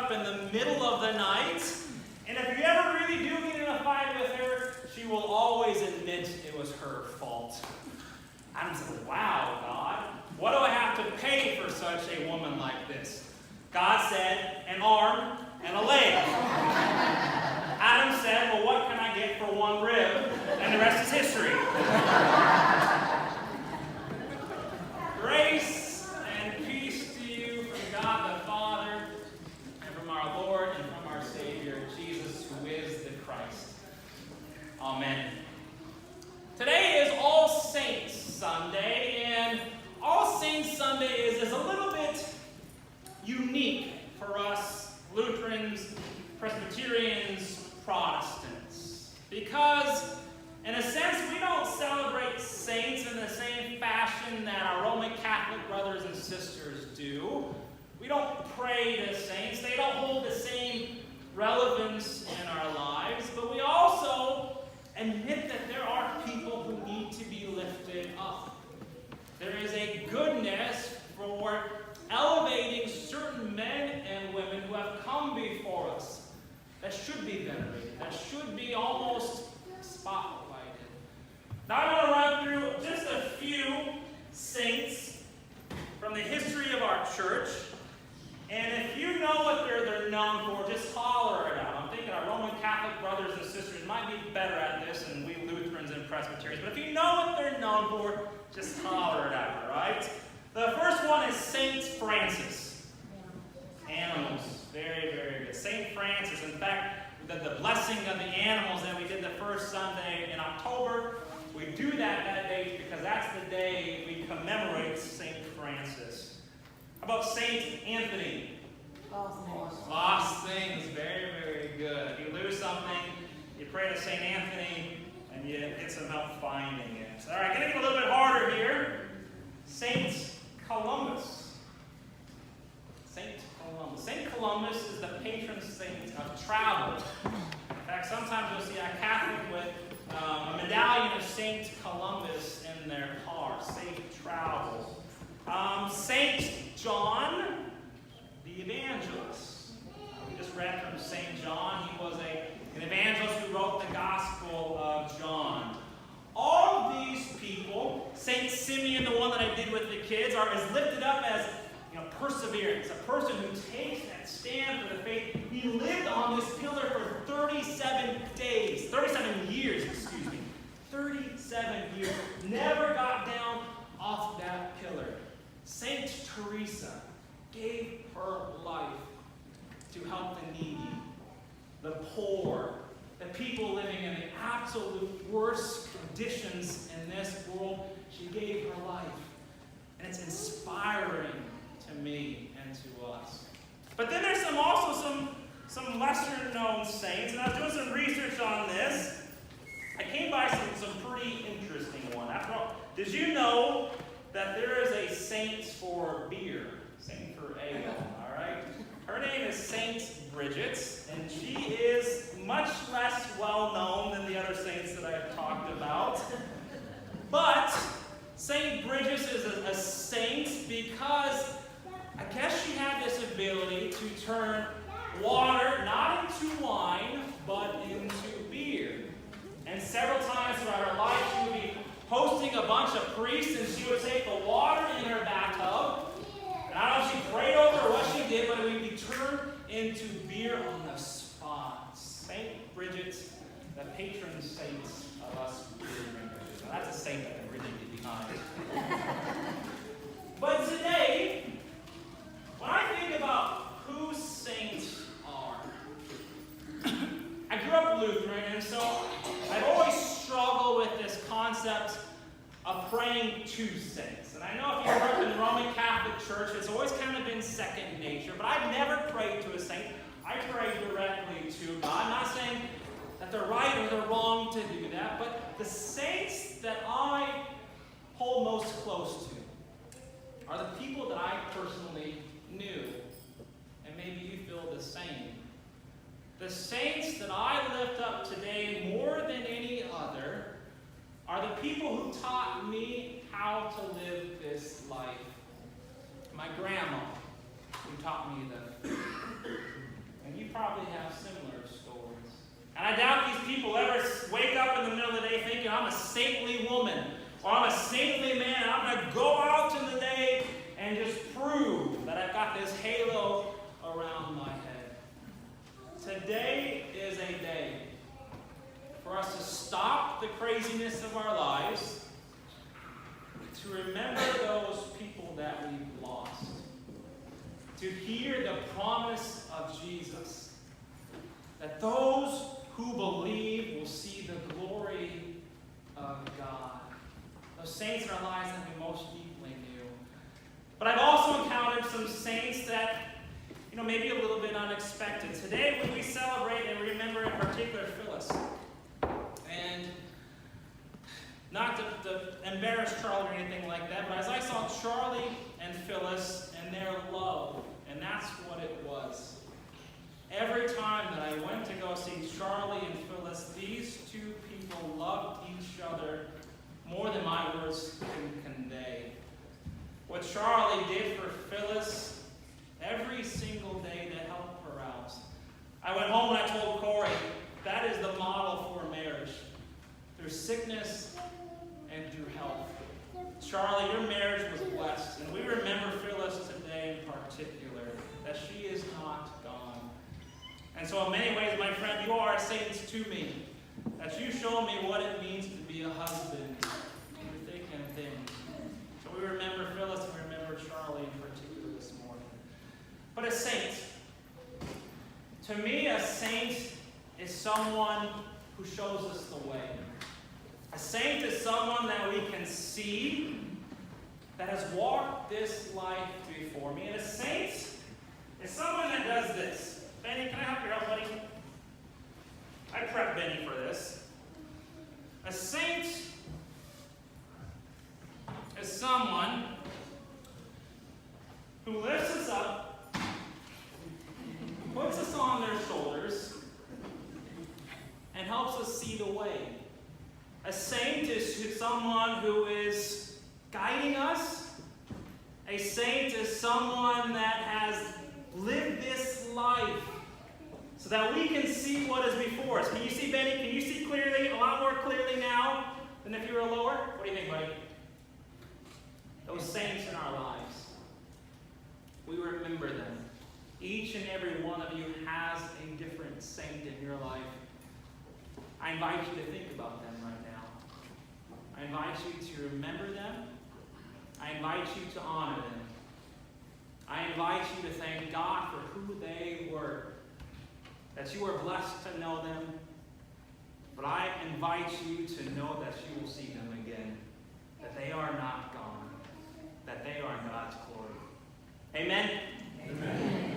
up in the middle of the night. And if you ever really do get in a fight with her, she will always admit it was her fault. Adam said, wow, God, what do I have to pay for such a woman like this? God said, an arm and a leg. Adam said, well, what can I get for one rib? And the rest is history. Grace and peace to you from God the Father, and from our Lord, and from our Savior, Jesus, who is the Christ. Amen. Today is All Saints Sunday, and All Saints Sunday is a little bit unique for us Lutherans, Presbyterians, Protestants, because in a sense we don't celebrate saints in the same fashion that our Roman Catholic brothers and sisters do. We don't pray to saints. They don't hold the same relevance in our lives, but we also admit that there are people who need to be lifted up. There is a goodness for elevating certain men and women who have come before us that should be venerated, that should be almost spotlighted. Now I want to run through just a few saints from the history of our church. And if you know what they're known for, just holler it out. I'm thinking our Roman Catholic brothers and sisters might be better at this than we Lutherans and Presbyterians. But if you know what they're known for, just holler it out, all right? The first one is Saint Francis. Animals. Very, very good. Saint Francis. In fact, the blessing of the animals that we did the first Sunday in October, we do that day because that's the day we commemorate Saint Francis. How about Saint Anthony? Lost things. Very, very good. If you lose something, you pray to Saint Anthony, and you get some help finding it. All right, getting a little bit harder here. Saint Columbus. Saint Columbus. Saint Columbus is the patron saint of travel. In fact, sometimes you'll see a Catholic with a medallion of Saint Columbus in their car. Safe travel. Saint John the Evangelist. We just read from Saint John. He was an evangelist who wrote the Gospel of John. All of these people, Saint Simeon, the one that I did with the kids, is lifted up as perseverance, a person who takes that stand for the faith. He lived on this pillar for 37 years, 37 years. Never got down off that pillar. Saint Teresa gave her life to help the needy, the poor, the people living in the absolute worst conditions in this world. She gave her life. And it's inspiring to me and to us. But then there's also some lesser known saints, and I was doing some research on this. I came by some pretty interesting one. After all, did you know that there is a saint for beer? Saint for ale, all right? Her name is Saint Bridget, and she is much less well known than the other saints that I've talked about. But Saint Bridget is a saint because I guess she had this ability to turn water not into wine, but into beer. And several times throughout her life, she would be hosting a bunch of priests, and she would take the water in her bathtub. And I don't know if she prayed over or what she did, but it would be turned into beer on the spot. Saint Bridget, the patron saint of us beer drinkers. Now that's a saint that can really get behind. But today, when I think about who saints are, I grew up Lutheran, and so I've always struggled with this concept of praying to saints. And I know if you grew up in the Roman Catholic Church, it's always kind of been second nature, but I've never prayed to a saint. I pray directly to God. I'm not saying that they're right or they're wrong to do that, but the saints that I hold most close to are the people that I personally knew. And maybe you feel the same. The saints that I lift up today more than any other are the people who taught me how to live this life. My grandma, who taught me the I doubt these people ever wake up in the middle of the day thinking, I'm a saintly woman, or I'm a saintly man, and I'm going to go out in the day and just prove that I've got this halo around my head. Today is a day for us to stop the craziness of our lives, to remember those people that we've lost, to hear the promise of Jesus, that those who believe will see the glory of God. Those saints in our lives that we most deeply knew. But I've also encountered some saints that, maybe a little bit unexpected. Today, when we celebrate and remember in particular Phyllis, and not to embarrass Charlie or anything like that, but as I saw Charlie and Phyllis and their love, and that's what it was. Every time that I went to go see Charlie and Phyllis, these two people loved each other more than my words can convey. What Charlie did for Phyllis every single day to help her out. I went home and I told Corey, that is the model for marriage. Through sickness and through health. Charlie, your marriage was blessed. And we remember Phyllis today in particular, that she is not gone. And so in many ways, my friend, you are a saint to me. That you show me what it means to be a husband through thick and thin. So we remember Phyllis and we remember Charlie in particular this morning. But a saint. To me, a saint is someone who shows us the way. A saint is someone that we can see that has walked this life before me. And a saint is someone that does this. Benny, can I help you out, buddy? I prepped Benny for this. A saint is someone who lifts us up, puts us on their shoulders, and helps us see the way. A saint is someone who is guiding us. A saint is someone that has lived this life so that we can see what is before us. Can you see, Benny? Can you see clearly, a lot more clearly now than if you were lower? What do you think, buddy? Those saints in our lives. We remember them. Each and every one of you has a different saint in your life. I invite you to think about them right now. I invite you to remember them. I invite you to honor them. I invite you to thank God for who they were. That you are blessed to know them. But I invite you to know that you will see them again. That they are not gone. That they are in God's glory. Amen? Amen.